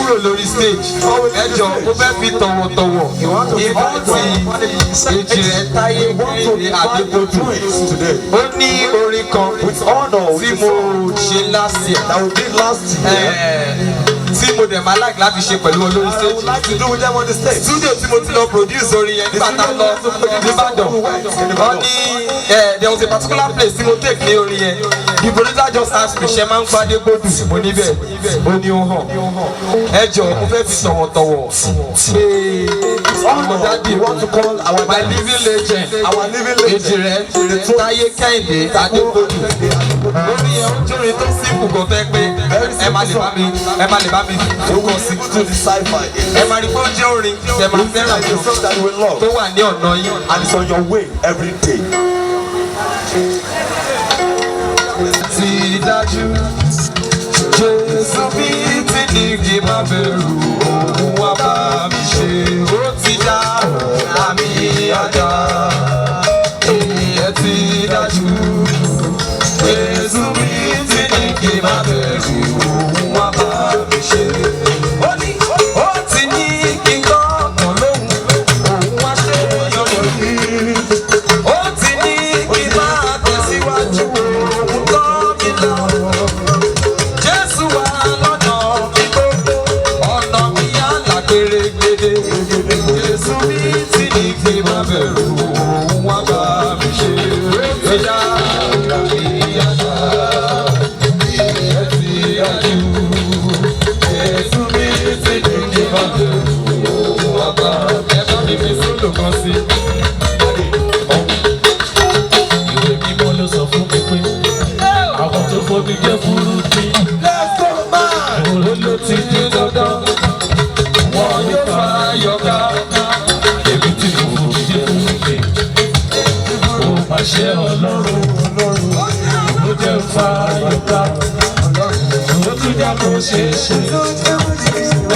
kúrò lórí stage ẹjọ́ mo fẹ́ fi tọ̀wọ̀tọ̀wọ̀ ìbá ti èjì rẹ̀ táyé kẹ́hìndé adébójú ó ní orin kan tí mo ṣe last year tí mo dẹ̀ máa like láti ṣe pẹ̀lú olórí stage. Studio tí mo ti lọ produce orin yẹn nígbà tá a lọ nìbàdàn wọ́n ní there was a particular place tí mo take ní orin yẹn the producer just ask me ṣe máa ń gbádé gbódù mo níbẹ̀ ó ní ó hàn ẹ jọ mo fẹ́ fi tọ̀wọ̀tọ̀wọ̀ ṣe ọmọdádì my living legend èjì rẹ̀ táyé kẹ́hìndé adégbòdù lórí yẹn ó jórin tó simple gan fẹ́ pé ẹ má lè bá mi focus ẹ máa rí pé ó jẹ́ orin ẹ máa fẹ́ràn tó wà ní ọ̀nà yín. And it's on your way every day. Ti dájú Jésù bí ti ní kí má bẹ̀rù òun wá bá mi ṣe ó ti dá àmì àjà ìyẹn ti dájú Jésù bí ti ní kí má bẹ̀rù òun wá bá mi ṣe ó ti ní kí n gbọ́ ọ̀kan lóhùn òun wá ṣe yọ̀yọ̀ yìí ó ti ní kí n máa tẹ̀síwájú òun tọ́ mi lọ. Jésù wà lọ́nà mi gbogbo ọ̀nà mi yálà gbèrègbèrè Jésù mi ti ní kí n má bẹ̀rù òun wá bá mi ṣe ẹ̀yà ìyàtọ̀ ìyẹn ti dájú Jésù mi ti ní kí n má bẹ̀rù òun wá bá mi ṣe mi fi sólò kan sí. Ìwé mímọ́ ló sọ fún mi pé àwọn tó fomi jẹ́ fúrúùtì òró ló ti di dandan wọn yóò fa yọká èmi tí mo fomi jẹ́ fúrúùtì ó pàṣẹ Ọlọ́run ló jẹ́ fa yọká ó tún já kó ṣeé ṣe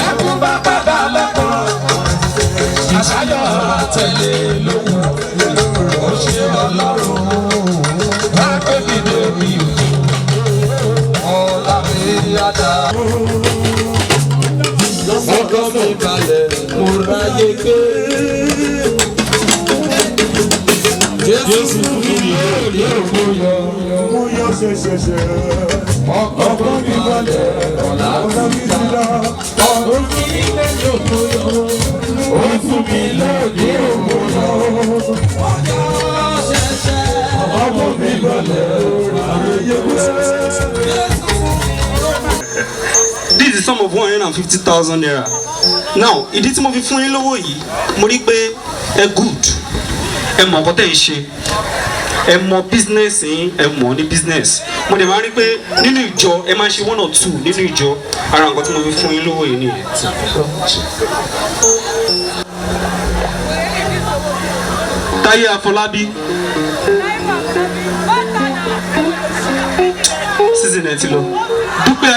ẹkún bá padà lẹ́kọ̀ọ́ àṣàyọ̀ àtẹ̀lé lóhùn ó ṣe Ọlọ́run wá kébì débi ọ̀la mi yáda. ọkọ mi balẹ̀ mo ráyè ké. Jésù mi lórí òkú yọ. ọkọ mi balẹ̀ ọ̀la mi yáda. ọ̀rọ̀ mi lẹ́yìn òkú yọ. ó fún mi lórí òkú yọ. ọkọ mi balẹ̀ This is sum of 150,000 naira. Now, ìdí tí mo fi fún yín lówó yìí, mo rí pé ẹ good, ẹ mọ̀ nǹkan tẹ́ ń ṣe, ẹ mọ̀ business yín, ẹ mọ̀ ní business. Mo dẹ̀ máa rí pé nínú ìjọ ẹ máa ṣe 1 or 2 nínú ìjọ, ara nǹkan tí mo fi fún yín lówó yìí nìyẹn. Táyé Afọlábí. Season ẹ ti lọ. Dúpẹ́.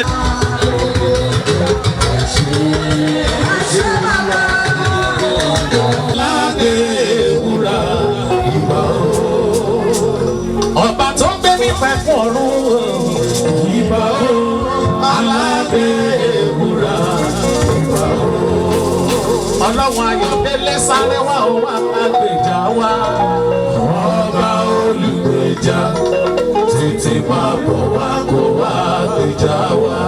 ọba tó ń gbé nípa fún ọ̀run ìbà o aládé ewúrà ìbà o Ọlọ́run Ayọ̀délé sáré wá o wá gbèjà wá ọba olùgbèjà tètè máa bọ̀ wá kó wá gbèjà wá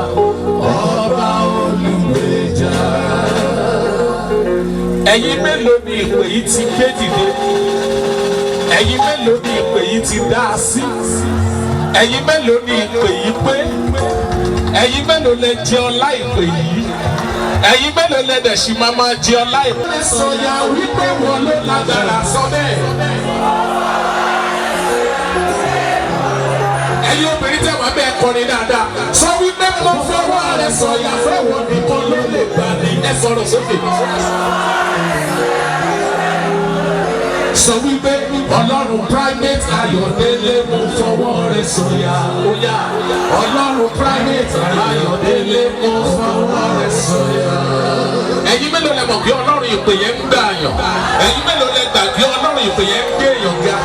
ọba olùgbèjà. Ẹ̀yin mélòó ni ìpè yìí ti gbé dìde? Ẹ̀yin mélòó ni ìpè yìí ti dá sí? Ẹ̀yin mélòó ni ìpè yìí pé? Ẹ̀yin mélòó lẹ jẹ ọlá ìpè yìí? Ẹ̀yin mélòó lẹ dẹ̀ sì máa jẹ ọlá ìpè yìí? Sọ̀yà wípé wọn ló lágbára sọ bẹ́ẹ̀. Ẹ̀yin obìnrin tẹ̀ wá bẹ́ẹ̀ kọrin dáadáa. Sọ wípé mo fọwọ́ rẹ̀ sọ̀yà fẹ́wọ̀n nìkan ló lè gbà ní ẹ sọ̀rọ̀ sókè. Sọ wípé Ọlọ́run Primate Ayodele mo fọwọ́ rẹ̀ sọ̀yà óyá. Ọlọ́run Primate Ayodele mo fọwọ́ rẹ̀ sọ̀yà. Ẹ̀yin mélòó lẹ mọ̀ pé Ọlọ́run ìpè yẹn ń gbà yàn? Ẹ̀yin mélòó lẹ gbà pé Ọlọ́run ìpè yẹn ń gbé èèyàn ga?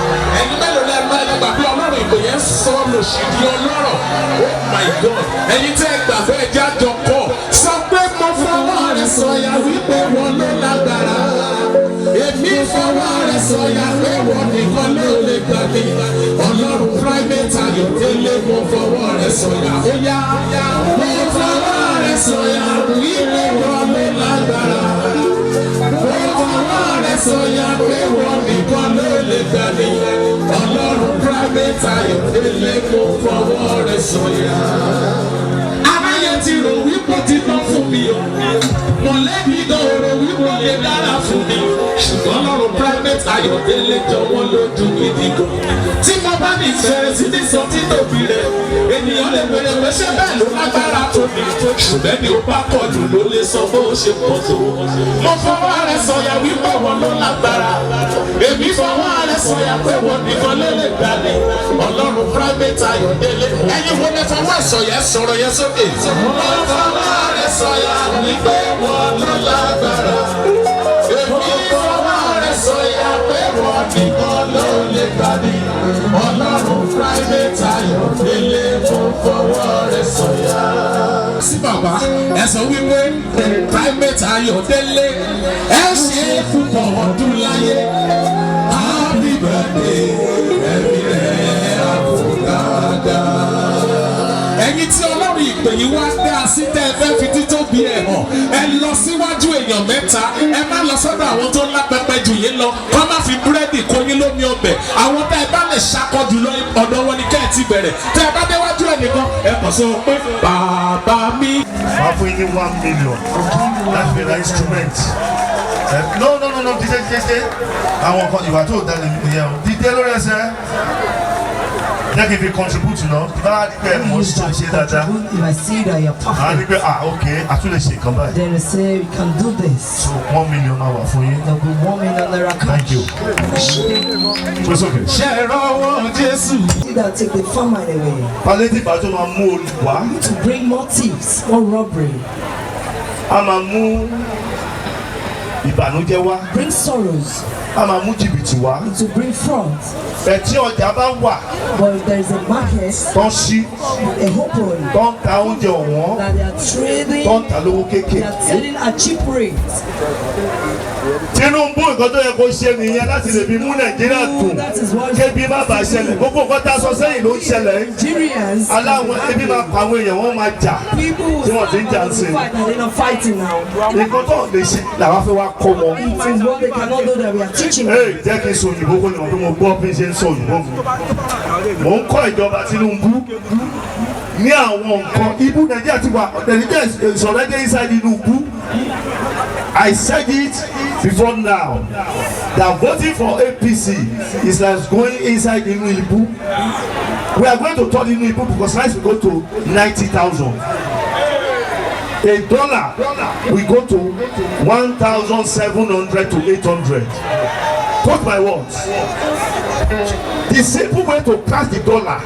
Ẹ̀yin mélòó lẹ gbà pé Ọlọ́run ìpè yẹn ń sọ lòṣì di ọlọ́rọ̀? Oh my God! Ẹ̀yin tẹ́ ẹ gbà fẹ́ jájọ kọ́ sọ pé mo fọwọ́ rẹ̀ sọ̀yà wípé wọ́n ló lágbára. Èmi fọwọ́ rẹ̀ sọ̀yà pé wọ́n nìkan ló lè gbà mí. Ọlọ́run Primate Ayodele mo fọwọ́ rẹ̀ sọ̀yà. Ó yá mo fọwọ́ rẹ̀ sọ̀yà wípé wọ́n ló lágbára. Mo fọwọ́ rẹ̀ sọ̀yà pé wọ́n nìkan ló lè gbà mí. Ọlọ́run Primate Ayodele mo fọwọ́ rẹ̀ sọ̀yà. Aráyé ti rò wípé ti tán fún mi o. Mọ̀lẹ́bí gan rò wípé lè dára fún mi. Ṣùgbọ́n lọ́rùn Primate Ayodele jọ̀wọ́ lójú gidi gan. Tí mo bá ní ìfẹ́ sí ní sọ títóbi rẹ̀, ènìyàn lè bèrè pé ṣé bẹ́ẹ̀ ló lágbára tó mi. Ṣùgbọ́n ni ó bá kọlù ló lè sọ bó ṣe pọ̀ tó. Mo fọwọ́ rẹ̀ sọ̀yà wípé wọn ló lágbára. Èmi fọwọ́ rẹ̀ sọ̀yà pé wọn nìkan ló lè gbà ní. Ọlọ́run Primate Ayodele. Ẹyin wo lè fọwọ́ sọ̀yà sọ̀rọ̀ yẹn sókè. Mo fọwọ́ rẹ̀ sọ̀yà wípé wọn ló lágbára. Èmi fọwọ́ rẹ̀ sọ̀yà pé wọn nìkan ló lè gbà ní. Ọlọ́run Primate Ayodele mo fọwọ́ rẹ̀ sọ̀yà. Sí bàbá ẹ sọ wípé Primate Ayodele ẹ ṣe púpọ̀ ọdún láyé. Happy birthday ẹ̀mí rẹ̀ àbúdàdà. Ẹ̀yin tí Ọlọ́run ìpè yìí wá dé àsìtẹ́ ẹ fẹ́ fi títóbi ẹ̀ hàn, ẹ lọ síwájú èèyàn mẹ́ta, ẹ má lọ sọ́dọ̀ àwọn tó ńlá pẹpẹ jù yín lọ, kọ́ má fi búrẹ́dì kó yín lómi ọbẹ̀. Àwọn tẹ́ ẹ bá lè ṣakọ jùlọ ọ̀dọ̀ wọn ni kẹ́ ẹ ti bẹ̀rẹ̀. Tẹ́ ẹ bá déwájú ẹ̀ nìkan, ẹ kàn sọ pé bàbá mi. Wàá fún yín ní 1 million láti fi ra instrument. No, dídé. Àwọn kan ìwà tó dá lè nìyẹn o. Dídé lórí ẹsẹ̀. Jẹ́ kí n fi contribute náà. Bá a ní pé mo ṣe dáadáa. If I see that you're A ní perfect, pé okay, a tún lè ṣe nǹkan báyìí. then I say you can do this. So 1 million máa wà fún yín. There'll be 1 million naira cash. Thank you. It's okay. Ṣé ẹ rọ́wọ́ Jésù? See that take the famine away. Palliative àti máa mú olùwà. To bring more thieves, more robbery, A máa mú ìbànújẹ́ wá. bring sorrows, A máa mú jìbìtì wá. to bring fraud. Ẹ̀ tí ọjà bá wà But if there is a market, tán sí, a open, tán ta oúnjẹ ọ̀wọ́n, that they are trading, tán ta lówó they are kéékèèké. selling at cheap rates. Tinubu nǹkan tó yẹ kó ṣe nìyẹn láti lè fi mú Nàìjíríà dùn. That is what Kébi má bàa ṣẹlẹ̀. Gbogbo nǹkan tá a sọ sẹ́yìn ló ń ṣẹlẹ̀. Nigerians, Aláwọn ebi máa pa àwọn èèyàn, wọ́n máa jà. people who Tí wọ́n ti ń jà ń stand sìn. up fight and they're not fighting now. Nǹkan tó lè ṣe làwọn fẹ́ wá kọ́ wọn. It is what they cannot do that we are teaching them. Ee, jẹ́ kí n sọ òyìnbó kó ní wọn pé mo gbọ́ bí n ṣe ń sọ òyìnbó mi. Mò ń kọ́ ìjọba Tinubu ní àwọn nǹkan ibú Nàìjíríà ti wà Nàìjíríà is already inside Tinubu. I said it before now that voting for APC is like going inside Tinubu. We are going to turn Tinubu because rice will go to 90,000. A dollar will go to 1,700 to 800. Quote my words. The simple way to crash the dollar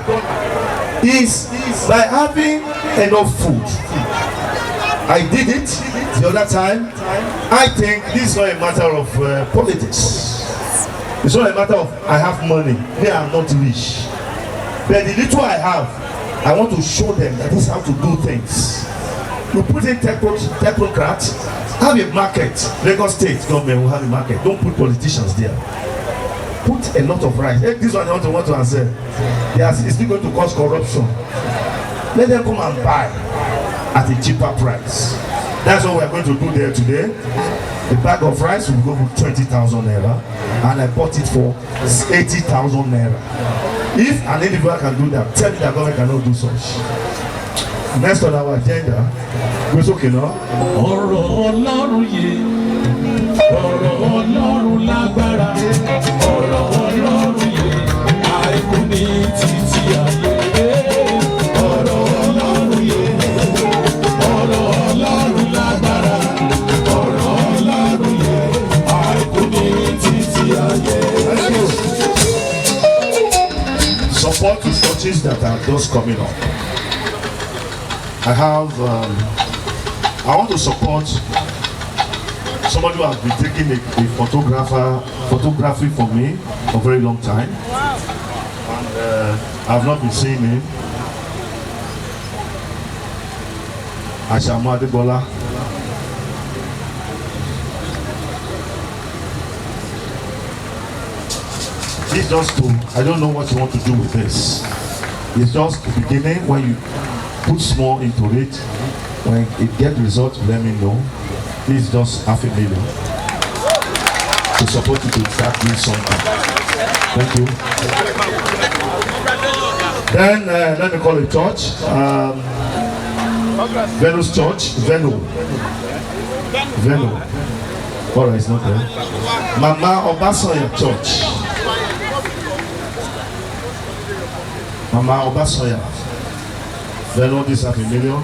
is by having enough food. I did it the other time. I think this is not a matter of politics. It's not a matter of I have money. Me, I'm not rich. But the little I have, I want to show them that this is how to do things. You put in technocrats, have a market. Lagos State government will have a market. Don't put politicians there. Put a lot of rice. Hey, this one I want to answer. Yes, it's still going to cause corruption. Let them come and buy at a cheaper price. That's what we are going to do there today. The bag of rice will go for 20,000 naira, and I bought it for 80,000 naira. If an individual can do that, tell me that government cannot do such. Next on our agenda, it's okay now. Ọ̀rọ̀ Ọlọ́run yé, ọ̀rọ̀ Ọlọ́run lágbára, ọ̀rọ̀ Ọlọ́run yé, àìkú ní títí ayé. Ọ̀rọ̀ Ọlọ́run yé, ọ̀rọ̀ Ọlọ́run lágbára, ọ̀rọ̀ Ọlọ́run yé, àìkú ní títí ayé. Support the churches that are just coming up. I want to support somebody who has been taking a photography for me for a very long time, and I've not been seeing him. Ashamu Adebola. It's just to, I don't know what you want to do with this. It's just the beginning. When you put small into it, when it gets results, let me know. This is just $500,000 to support you to start doing something. Thank you. Then let me call it church. Venus Church. Venu. Alright, it's not there. Mama Obasoya Church. Mama Obasoya. Venu, this $500,000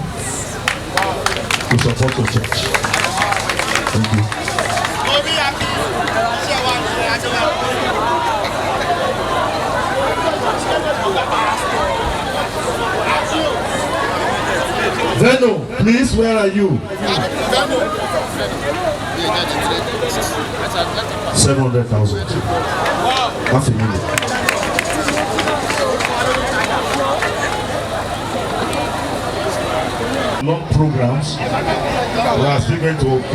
to support the church. Thank you. Venu, please, where are you? 700,000. $500,000. Long programs. We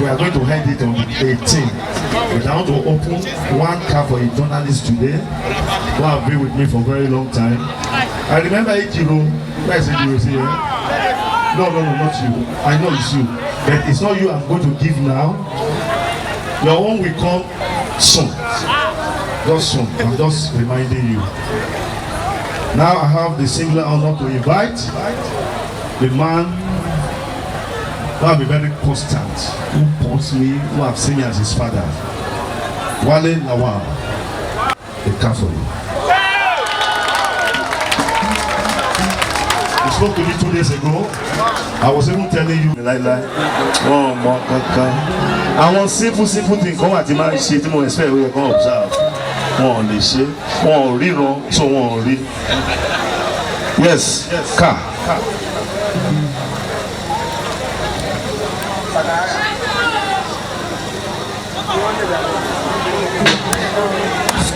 are going to hand it on the 18th. But I want to open one car for a journalist today who have been with me for a very long time. I remember Ichiro. Where is Ichiro here? No, not you. I know it's you. But it's not you I'm going to give now. Your own will come soon. Just soon. I'm just reminding you. Now I have the singular honor to invite the man who have been very constant, who wants me, who have seen me as his father. Wale Lawal, the Catholic. He spoke to me 2 days ago. I was even telling you, oh my God. I want simple thing. Come at the man, she didn't expect we can observe. One they say, one read wrong, so one read. Yes, car.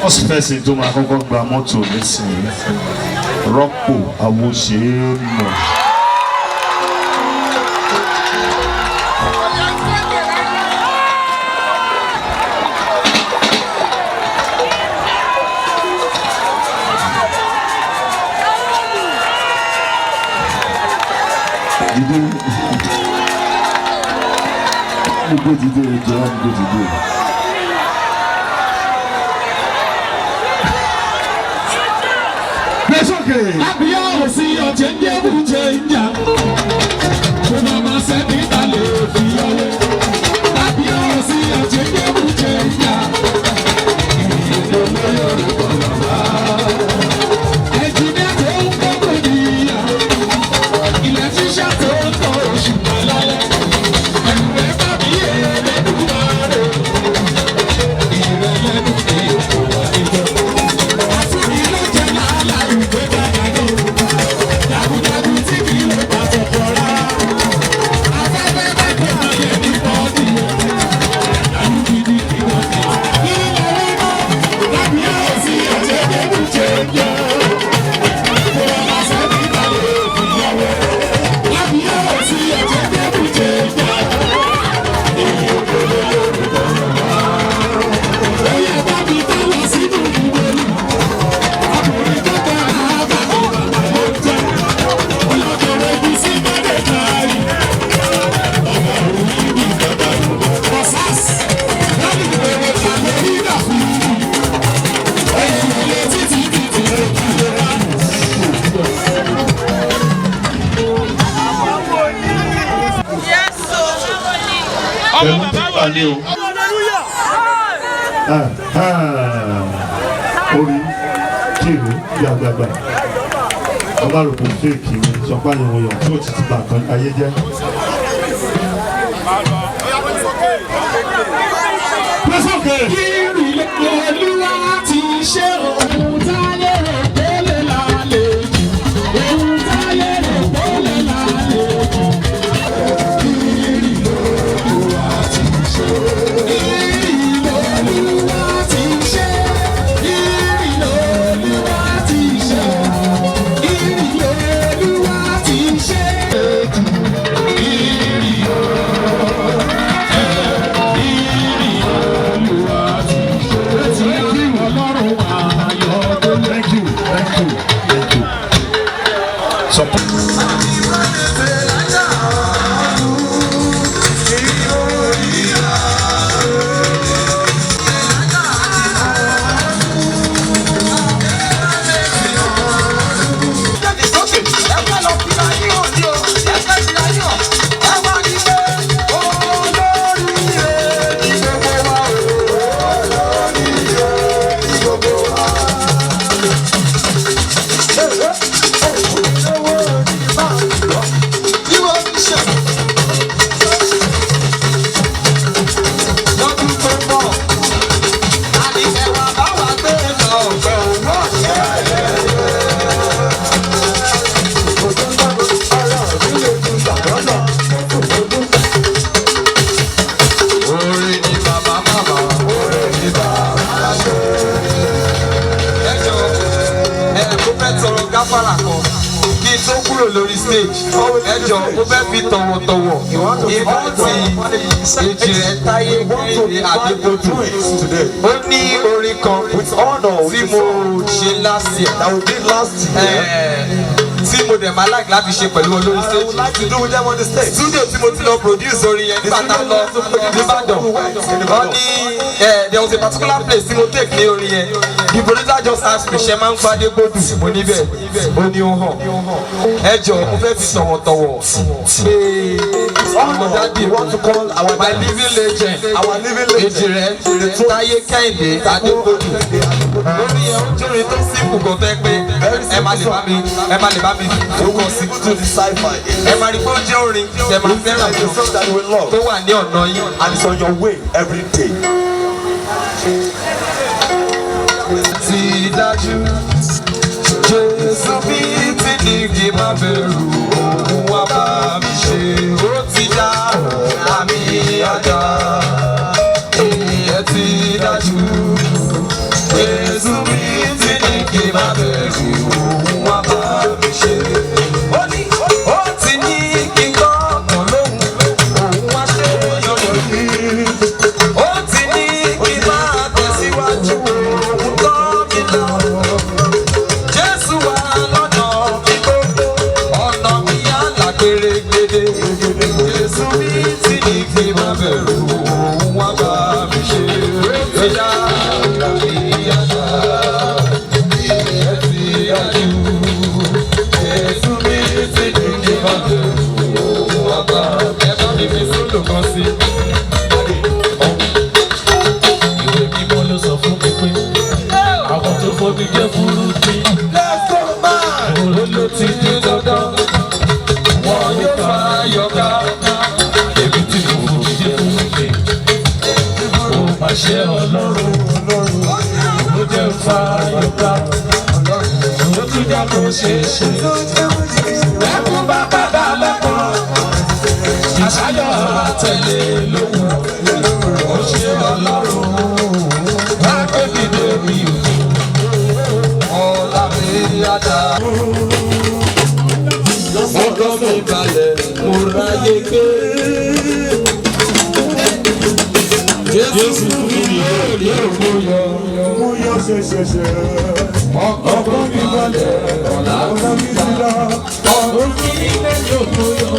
First person to my uncle Gramoto, listen. Rocco, I will shame. It's okay. Orí kiri gbàgbàgbà ọba rò kò fèkì sọpá yọ̀wọ̀yọ̀ tí ó ti bà kan ayé jẹ́. Kiri Olúwa ti ṣe ohun táyé rẹ̀ tó lè lálejò, ohun táyé rẹ̀ tó lè lálejò. Kiri Olúwa ti ṣe. Ayọ̀ stage ẹjọ mo fẹ́ fi tọ̀wọ̀tọ̀wọ̀ ìbọn ti èjì rẹ̀ táyé kiri àdébòdù ó ní orin kan tí mo ṣe last year tí mo dẹ̀ máa like láti ṣe pẹ̀lú olórí stage studio tí mo ti lọ produce orin yẹn nígbà tá a lọ nìbàdàn wọ́n ní there was a particular place tí mo take ní orin yẹn the producer just ask me ṣe máa ń gbadé gbódù mo níbẹ̀ ó ní ó hàn ẹ jọ mo fẹ́ fi tọ̀wọ̀tọ̀wọ̀ pé ọmọdádì my living legend èjì rẹ̀ táyé kẹ́hìndé adégbòdù orin yẹn ó jórin tó simple kan fẹ́ pé ẹ má lè bá mi fowó sí ẹ máa rí pé ó jẹ́ orin ẹ máa fẹ́ràn tó wà ní ọ̀nà yìí. And it's on your way every day. Ti dájú Jésù bí ti ní kí má bẹ̀rù òun wá bá mi ṣe ó ti dá àmì àdá ìyẹn ti dájú Jésù bí ti ní kí má bẹ̀rù òun wá bá mi ṣe ó ti ní kí n gbọ́kàn lóhùn òun wá ṣe lórí ó ti ní kí n máa tẹ̀síwájú òun tọ́ mi lọ Jésù wà lọ́nà mi gbogbo ọ̀nà mi á là gbèrègbèrè Jésù mi ti ní kí n má bẹ̀rù òun wá bá mi ṣe ó yá ìyàtọ̀ ìyẹn ti yájú Jésù mi ti ní kí n má bẹ̀rù òun wá bá ẹ bá mi fi sólò kan sí. Ìwé mímọ́ ló sọ fún mi pé àwọn tó fomi jẹ́ fúrúùtì òró ló ti di dandan wọn yóò fa yọká èmi tí mo fomi jẹ́ fúrúùtì ó pàṣẹ Ọlọ́run ló jẹ́ fa yọká ló tún já kó ṣeé ṣe lẹ́kùn bá padà lẹ́kọ̀ọ́ àṣàyọ̀ àtẹ̀lé lóhùn ó ṣe Ọlọ́run wá gbé mi débi ọ̀la mi yáda. ọkọ mi balẹ̀ mo ráyè gbé. Jésù mi lè mú yọ. ọkọ mi balẹ̀ ọ̀la mi yáda. ọkọ mi lè mú yọ.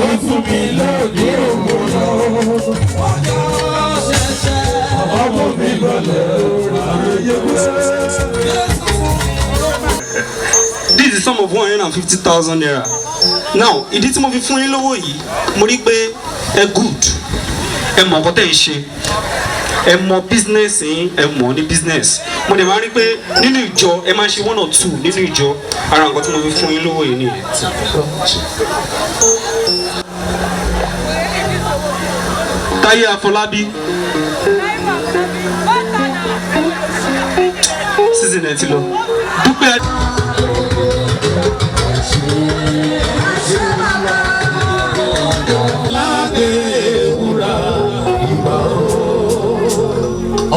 ó fún mi lóde òmò yọ. ọkọ mi balẹ̀ ráyè gbé. This is the sum of 150,000 naira. Now, ìdí tí mo fi fún yín lówó yìí, mo rí pé ẹ good, ẹ mọ̀ nǹkan tẹ́ ń ṣe, ẹ mọ̀ business yín, ẹ mọ̀ ní business. Mo dẹ̀ máa rí pé nínú ìjọ ẹ máa ṣe 1 or 2 nínú ìjọ, ara nǹkan tí mo fi fún yín lówó yìí nìyẹn. Táyé Afọlábí. Season ẹ ti lọ. Dúpẹ́.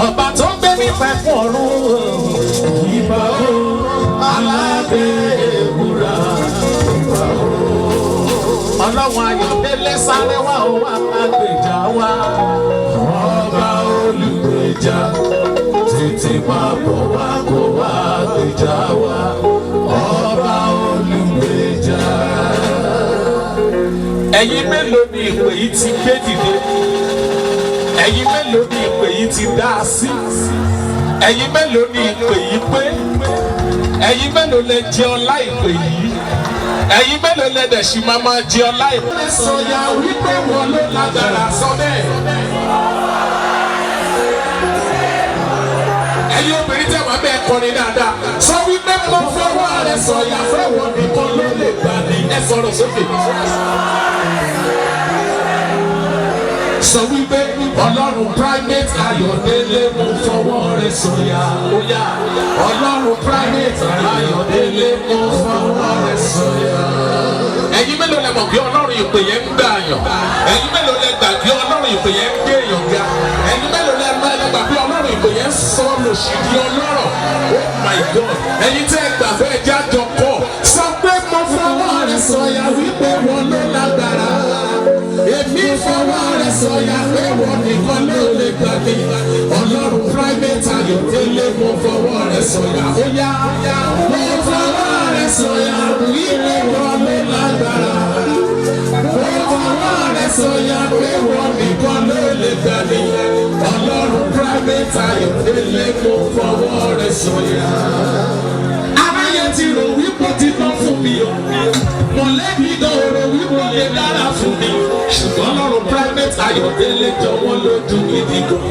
ọba tó ń gbé nífẹ̀ẹ́ fún ọ̀run ìbà o aládé ewúrà ìbà o. Ọlọ́run Ayọ̀délé sáré wá ó wá gbèjà wá ọba olùgbèjà tètè máa bọ̀ wá kó wá gbèjà wá ọba olùgbèjà. Ẹ̀yin mélòó ni ìpè yìí ti gbé dìde? Ẹ̀yin mélòó ni ìpè yìí ti dá a sí? Ẹ̀yin mélòó ni ìpè yìí pé? Ẹ̀yin mélòó lẹ jẹ ọlá ìpè yìí? Ẹ̀yin mélòó lẹ dẹ̀ sì máa jẹ ọlá ìpè yìí? Sọ̀yà wípé wọn ló lágbára sọ bẹ́ẹ̀. Ẹ̀yin obìnrin tẹ̀ wá bẹ́ẹ̀ kọrin dáadáa. Sọ wípé mo fọwọ́ rẹ̀ sọ̀yà fẹ́ wọn nìkan ló lè gbà ní. Ẹ sọ̀rọ̀ sókè. Sọ wípé Ọlọ́run Primate Ayodele mo fọwọ́ rẹ̀ sọ̀yà óyá. Ọlọ́run Primate Ayodele mo fọwọ́ rẹ̀ sọ̀yà. Ẹ̀yin mélòó lẹ mọ̀ bí Ọlọ́run ìpè yẹn ń gbà yàn? Ẹ̀yin mélòó lẹ gbà bí Ọlọ́run ìpè yẹn ń gbé èèyàn ga? Ẹ̀yin mélòó lẹ gbà bí Ọlọ́run ìpè yẹn ń sọ lòṣì di ọlọ́rọ̀? Oh my God! Ẹ̀yin tẹ́ ẹ gbà bẹ́ẹ̀ jájọ kọ́. Sọ pé mo fọwọ́ rẹ̀ sọ sọ̀yà pé wọ́n nìkan ló lè gbà mí. Ọlọ́run Primate Ayodele mo fọwọ́ rẹ̀ sọ̀yà. Ó yá mo fọwọ́ rẹ̀ sọ̀yà wípé wọ́n lè lágbára. Mo fọwọ́ rẹ̀ sọ̀yà pé wọ́n nìkan ló lè gbà mí. Ọlọ́run Primate Ayodele mo fọwọ́ rẹ̀ sọ̀yà. Aráyé ti rò wípé ti tán fún mi o. Mọ̀lẹ́bí gan rò wípé lè dára fún mi. Ṣùgbọ́n Ọlọ́run Primate Ayodele jọ̀wọ́ lójú gidi gan.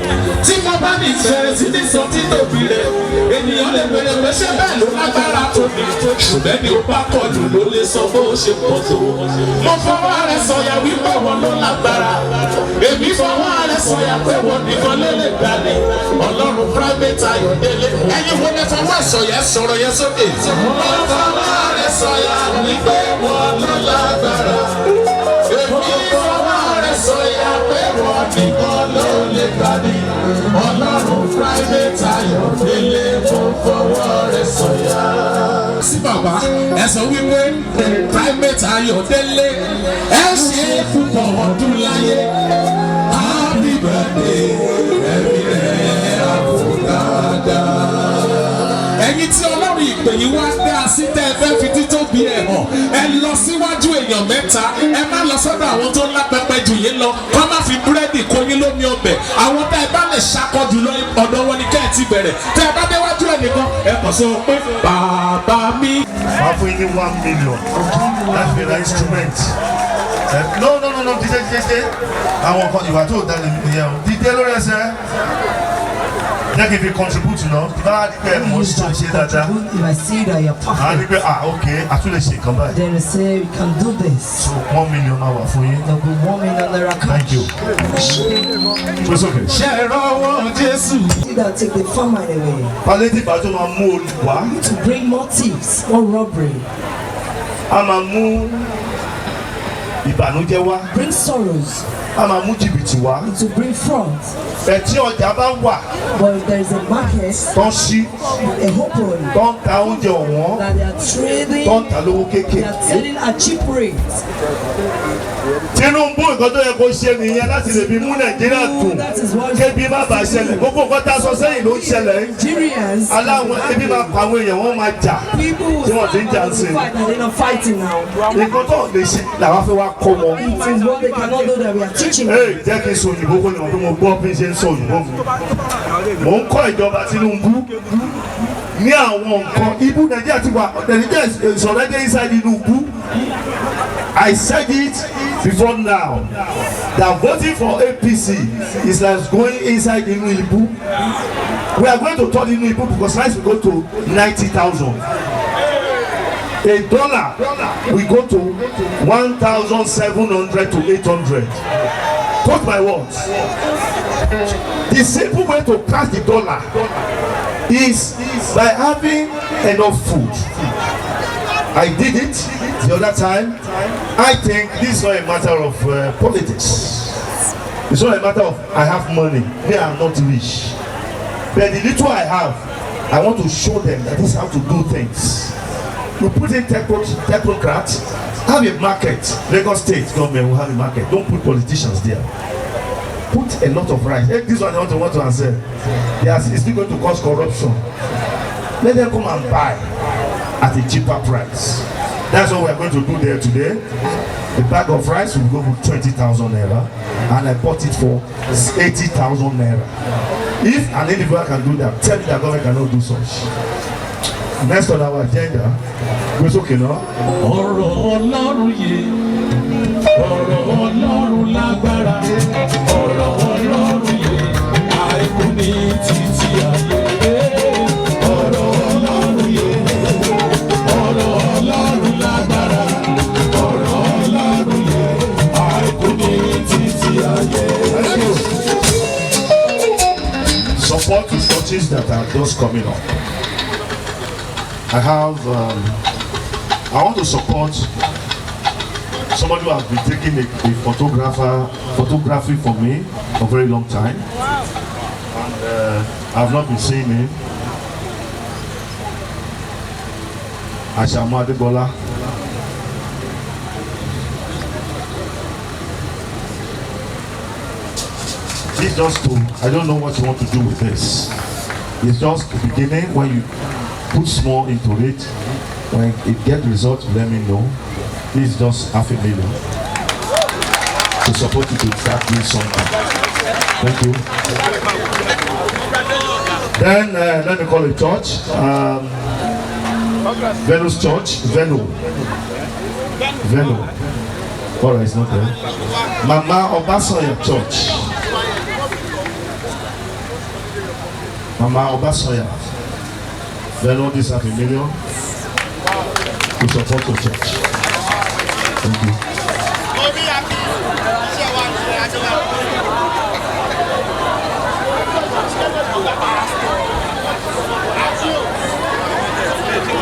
Tí mo bá ní ìfẹ́ sí ní sọ títóbi rẹ̀, ènìyàn lè bẹ̀rẹ̀ pé ṣé bẹ́ẹ̀ ló lágbára tó mi. Ṣùgbọ́n ni ó bá kọlù ló lè sọ bó ṣe pọ̀ tó. Mo fọwọ́ rẹ̀ sọ̀yà wípé wọn ló lágbára. Èmi fọwọ́ rẹ̀ sọ̀yà pé wọn nìkan ló lè gbà ní. Ọlọ́run Primate Ayodele. Ẹ̀yin wo ni fọwọ́ sọ̀yà sọ̀rọ̀ yẹn sókè? Mo fọwọ́ rẹ̀ sọ̀yà wípé wọn ló lágbára. Èmi fọwọ́ rẹ̀ sọ̀yà pé wọn nìkan ló lè gbà ní. Ọlọ́run Primate Ayodele mo fọwọ́ rẹ̀ sọ̀yà. Sí bàbá ẹ sọ wípé Primate Ayodele ẹ ṣe púpọ̀ ọdún láyé. Happy birthday ẹ̀mí rẹ̀ àbúdàdà. Ẹ̀yin tí Ọlọ́run ìpè yìí wá dé àsìtẹ́ ẹ fẹ́ fi títóbi ẹ̀ hàn, ẹ lọ síwájú èèyàn mẹ́ta, ẹ má lọ sọ́dọ̀ àwọn tó ńlá pẹpẹ jù yín lọ, kọ́ má fi búrẹ́dì kó yín lómi ọbẹ̀. Àwọn tá ẹ bá lè ṣàkọjù lọ ọ̀dọ̀ wọn ni kẹ́ ẹ ti bẹ̀rẹ̀. Tẹ́ ẹ bá déwájú ẹ̀ nìkan, ẹ kàn sọ pé bàbá mi. Wàá fún yín ní 1 million. That's been an instrument. No, dídé. Àwọn kan ìwà tó dá lèmi nìyẹn o. Dídé lórí ẹsẹ̀. Jẹ́ kí n fi contribute náà. Bá a dípẹ́ mo ṣe dáadáa. If I see that you're A ní perfect, pé okay, a tún lè ṣe nǹkan báyìí. then I say we can do this. So 1 million máa wà fún yín. There'll be 1 million naira cash. Thank you. It's okay. Ṣé ẹ rọ́wọ́ Jésù? See that take the famine away. Palliative àti máa mú olùwà. To bring more thieves, more robbery, A máa mú ìbànújẹ́ wá. bring sorrows, A máa mú jìbìtì wá. to bring fraud. Tí ọjà bá wà But if there is a market, tó ń ṣí, a open, tó ń ta oúnjẹ ọ̀wọ́n, that they are trading, tó ń ta lówó they are kéékèèké. selling at cheap rates. Tinubu nǹkan tó yẹ kó ṣe nìyẹn láti lè fi mú Nàìjíríà dùn. That is what Kébi má bàa ṣẹlẹ̀. Gbogbo nǹkan tá a sọ sẹ́yìn ló ń ṣẹlẹ̀. Nigerians, Aláwọn ebi máa pa àwọn èèyàn, wọ́n máa jà. people who Tí wọ́n ti ń jà stand sí. up to fight and they're not fighting now. Nǹkan tó lè ṣe làwọn fẹ́ wá kọ́ wọn. It is what they cannot do that we are teaching them. Ee, jẹ́ kí n sọ òyìnbó kó ní wọn pé mo gbọ́ bí n ṣe ń sọ òyìnbó mi. Mò ń kọ́ ìjọba Tinubu ní àwọn nǹkan. Ibu Nàìjíríà ti wà, Nàìjíríà is already inside Tinubu. I said it before now that voting for APC is like going inside Tinubu. We are going to turn Tinubu because rice will go to 90,000. A dollar will go to 1,700 to 800. Quote my words. The simple way to crash the dollar is by having enough food. I did it the other time. I think this is not a matter of politics. It's not a matter of I have money. Me, I'm not rich. But the little I have, I want to show them that this is how to do things. You put in technocrats, have a market. Lagos State government will have a market. Don't put politicians there. Put a lot of rice. Hey, this one I want to answer. Yes, it's still going to cause corruption. Let them come and buy at a cheaper price. That's what we're going to do there today. The bag of rice will go for 20,000 naira, and I bought it for 80,000 naira. If an individual can do that, tell me that government cannot do such. Next on our agenda, goes okay now. Ọ̀rọ̀ Ọlọ́run yé, ọ̀rọ̀ Ọlọ́run lágbára, ọ̀rọ̀ Ọlọ́run yé, àìkú ní títí ayé. Ọ̀rọ̀ Ọlọ́run yé, ọ̀rọ̀ Ọlọ́run lágbára, ọ̀rọ̀ Ọlọ́run yé, àìkú ní títí ayé. Support the churches that are just coming up. I want to support somebody who has been taking a photography for me for a very long time, and I've not been seeing him. Ashamu Adebola. It's just to, I don't know what you want to do with this. It's just the beginning. When you put small into it, when it gets results, let me know. This is just $500,000 to support you to start doing something. Thank you. Then let me call it church. Venus Church. Venu. Alright, it's not there. Mama Obasoya Church. Mama Obasoya. Venu, this $500,000 to support the church. Thank you.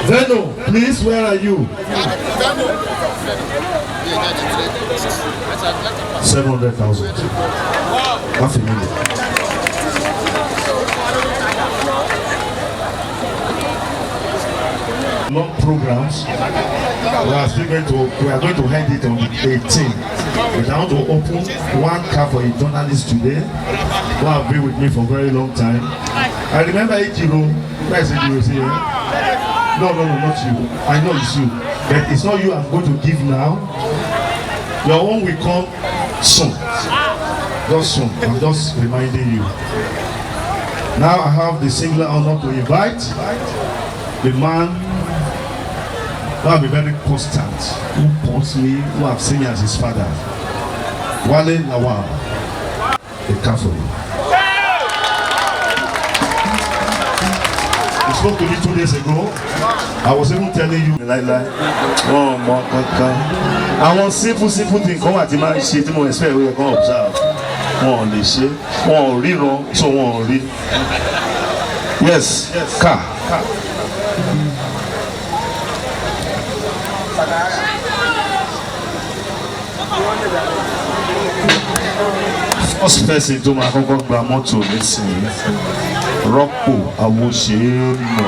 Venu, please, where are you? 700,000. $500,000. Long programs. We are going to end it on the 18th. But I want to open one car for a journalist today who have been with me for a very long time. I remember Ejiro. Where is Ejiro here? No, not you. I know it's you. But it's not you I'm going to give now. Your own will come soon. Just soon. I'm just reminding you. Now I have the singular honor to invite the man who will be very constant, who supports me, who I've seen as his father. Wale Lawal, the Catholic. He spoke to me 2 days ago. I was even telling you, oh my God. I want simple things come at the man shit, you expect we can observe. One they say, one read wrong, so one read. Yes, car. First person to my uncle Gramoto, listen. Rocco, I will say no.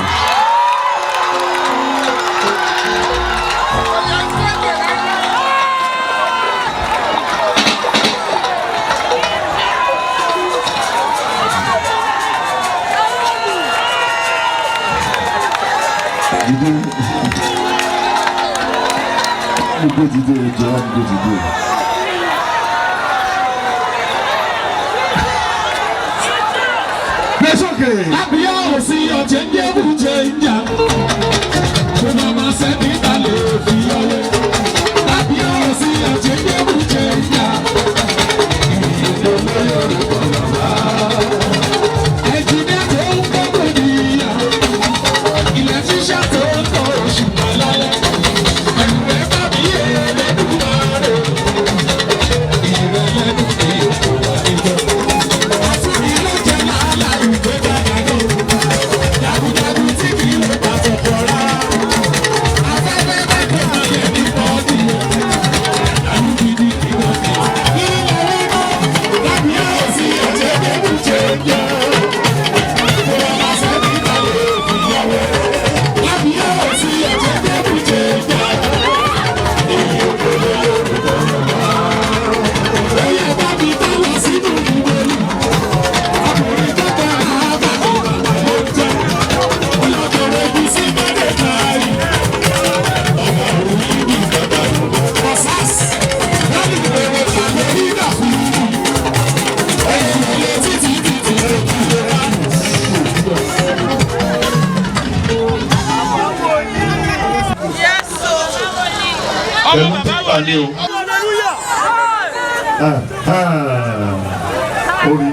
Orí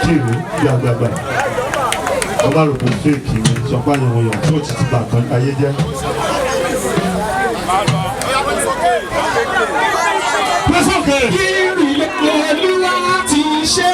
kìrì bí agbágbá ọlọ́rùkù fèkì ni sọpá ni wọ́n yàn tí ó ti ti bàtàn ayé jẹ́. Kiri olúwa ti ṣe